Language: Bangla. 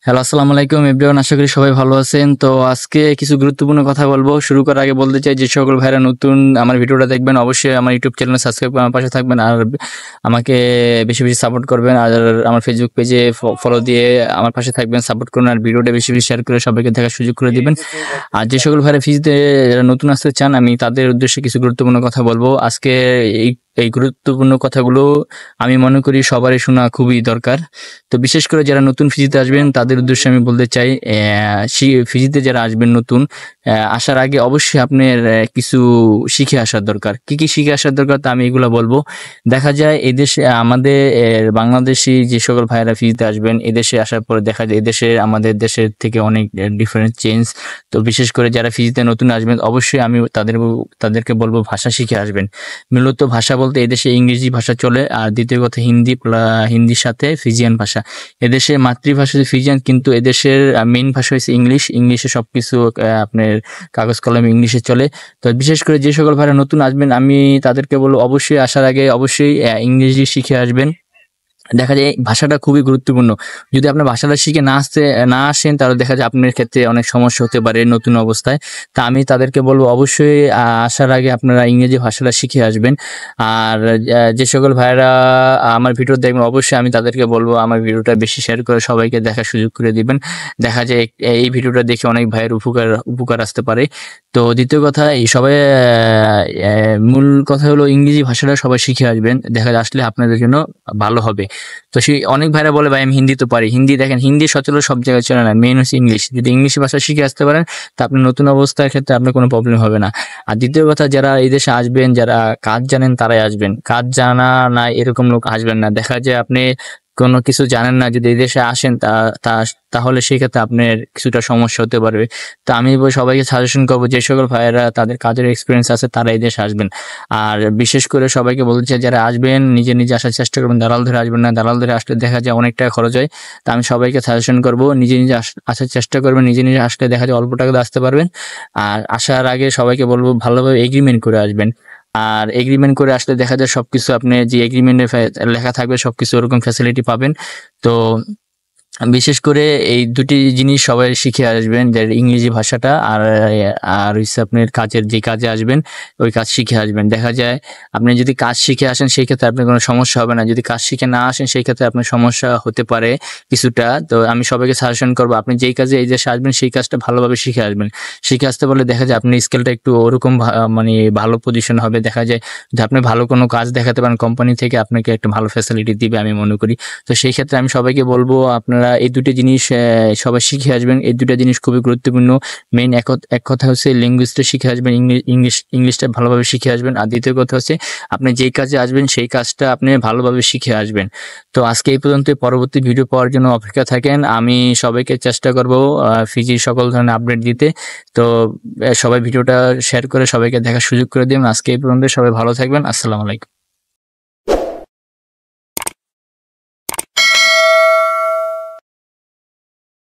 হ্যালো, আসসালামু আলাইকুম এভরিওয়ান। আশা করি সবাই ভালো আছেন। তো আজকে কিছু গুরুত্বপূর্ণ কথা বলবো। শুরু করার আগে বলতে চাই, যে সকল ভাইরা নতুন আমার ভিডিওটা দেখবেন, অবশ্যই আমার ইউটিউব চ্যানেল সাবস্ক্রাইব করে আমার পাশে থাকবেন, আর আমাকে বেশি বেশি সাপোর্ট করবেন। আর আমার ফেসবুক পেজে ফলো দিয়ে আমার পাশে থাকবেন, সাপোর্ট করুন, আর ভিডিওটা বেশি বেশি শেয়ার করে সবাইকে দেখার সুযোগ করে দিবেন। আর যে সকল ভাইরা ফিজিতে যারা নতুন আসতে চান, আমি তাদের উদ্দেশ্যে কিছু গুরুত্বপূর্ণ কথা বলবো আজকে। এই এই গুরুত্বপূর্ণ কথাগুলো আমি মনে করি সবারই শোনা খুবই দরকার। তো বিশেষ করে যারা নতুন ফিজিতে আসবেন তাদের উদ্দেশ্যে আমি বলতে চাই, ফিজিতে যারা আসবেন নতুন, আসার আগে অবশ্যই আপনার কিছু শিখে আসার দরকার। কি কি শিখে আসার দরকার তা আমি এগুলো বলবো। দেখা যায় এদেশে আমাদের বাংলাদেশি যে সকল ভাইয়েরা ফিজিতে আসবেন, এদেশে আসার পরে দেখা যায় এদেশে আমাদের দেশের থেকে অনেক ডিফারেন্ট চেঞ্জ। তো বিশেষ করে যারা ফিজিতে নতুন আসবেন, অবশ্যই আমি তাদেরকে বলবো ভাষা শিখে আসবেন। মূলত ভাষা বলতে এদেশে ইংরেজি ভাষা চলে, আর দ্বিতীয় কথা হিন্দির সাথে ফিজিয়ান ভাষা। এদেশের মাতৃভাষা হচ্ছে ফিজিয়ান, কিন্তু এদেশের মেইন ভাষা হচ্ছে ইংলিশ। ইংলিশে সবকিছু আপনার কাগজ কলমে ইংলিশে চলে। তো বিশেষ করে যে সকল ভাইরা নতুন আসবেন, আমি তাদেরকে বলবো অবশ্যই আসার আগে অবশ্যই ইংরেজি শিখে আসবেন। দেখা যায় এই ভাষাটা খুবই গুরুত্বপূর্ণ। যদি আপনার ভাষাটা শিখে না আসেন, তাহলে দেখা যায় আপনার ক্ষেত্রে অনেক সমস্যা হতে পারে নতুন অবস্থায়। তা আমি তাদেরকে বলবো অবশ্যই আসার আগে আপনারা ইংরেজি ভাষাটা শিখে আসবেন। আর যে সকল ভাইয়েরা আমার ভিডিও দেখবেন, অবশ্যই আমি তাদেরকে বলবো আমার ভিডিওটা বেশি শেয়ার করে সবাইকে দেখার সুযোগ করে দিবেন। দেখা যায় এই ভিডিওটা দেখে অনেক ভাইয়ের উপকার আসতে পারে। তো দ্বিতীয় কথা, এই সবাই মূল কথা হলো ইংরেজি ভাষাটা সবাই শিখে আসবেন। দেখা যায় আসলে আপনাদের জন্য ভালো হবে। তো সেই অনেক ভাইরা বলে ভাই আমি হিন্দি তো পারি। হিন্দি দেখেন, হিন্দি সচরাচর সব জায়গায় চলে না, মেইন হচ্ছে ইংলিশ। যদি ইংলিশ ভাষা শিখে আসতে পারেন, তা আপনি নতুন অবস্থার ক্ষেত্রে আপনার কোনো প্রবলেম হবে না। আর দ্বিতীয় কথা, যারা এই দেশে আসবেন, যারা কাজ জানেন তারাই আসবেন, কাজ জানা নাই এরকম লোক আসবেন না। দেখা যায় আপনি কোনো কিছু জানেন না, যদি এই দেশে আসেন তাহলে সেই ক্ষেত্রে আপনার কিছুটা সমস্যা হতে পারবে। তো আমি সবাইকে সাজেশন করবো, যে সকল ভাইয়েরা তাদের কাজের এক্সপিরিয়েন্স আছে তারা এই দেশে আসবেন। আর বিশেষ করে সবাইকে বলতে চাই, যারা আসবেন নিজে নিজে আসার চেষ্টা করবেন, দালাল ধরে আসবেন না। দালাল ধরে আসলে দেখা যায় অনেক টাকা খরচ হয়। তা আমি সবাইকে সাজেশন করবো, নিজে নিজে আসার চেষ্টা করবেন। নিজে নিজে আসলে দেখা যায় অল্প টাকাতে আসতে পারবেন। আর আসার আগে সবাইকে বলবো ভালোভাবে এগ্রিমেন্ট করে আসবেন। আর এগ্রিমেন্ট করে আসলে দেখা যায় সবকিছু আপনি যে এগ্রিমেন্টে লেখা থাকবে সবকিছু ওরকম ফ্যাসিলিটি পাবেন। তো বিশেষ করে এই দুটি জিনিস সবাই শিখে আসবেন, যে ইংরেজি ভাষাটা আর আর হচ্ছে আপনার কাজের যে কাজে আসবেন ওই কাজ শিখে আসবেন। দেখা যায় আপনি যদি কাজ শিখে আসেন সেই ক্ষেত্রে আপনার কোনো সমস্যা হবে না। যদি কাজ শিখে না আসেন সেই ক্ষেত্রে আপনার সমস্যা হতে পারে কিছুটা। তো আমি সবাইকে সাজেশন করবো, আপনি যেই কাজে এই দেশে আসবেন সেই কাজটা ভালোভাবে শিখে আসবেন। শিখে আসতে পারলে দেখা যায় আপনার স্কিলটা একটু ওরকম মানে ভালো পজিশন হবে। দেখা যায় যে আপনি ভালো কোনো কাজ দেখাতে পারেন, কোম্পানি থেকে আপনাকে একটা ভালো ফ্যাসিলিটি দিবে আমি মনে করি। তো সেই ক্ষেত্রে আমি সবাইকে বলবো আপনারা এই দুটি জিনিস সবাই শিখে আসবেন। এই দুটো জিনিস খুবই গুরুত্বপূর্ণ। মেইন এক কথা হচ্ছে ল্যাঙ্গুয়েজটা শিখে আসবেন, ইংলিশটা ভালোভাবে শিখে আসবেন। আর দ্বিতীয় কথা হচ্ছে আপনি যেই কাজে আসবেন সেই কাজটা আপনি ভালোভাবে শিখে আসবেন। তো আজকে এই পর্যন্ত। পরবর্তী ভিডিও পাওয়ার জন্য অপেক্ষা থাকেন। আমি সবাইকে চেষ্টা করব ফিজির সকল ধরনের আপডেট দিতে। তো সবাই ভিডিওটা শেয়ার করে সবাইকে দেখার সুযোগ করে দিন। আজকে এই পর্যন্ত, সবাই ভালো থাকবেন। আসসালামু আলাইকুম।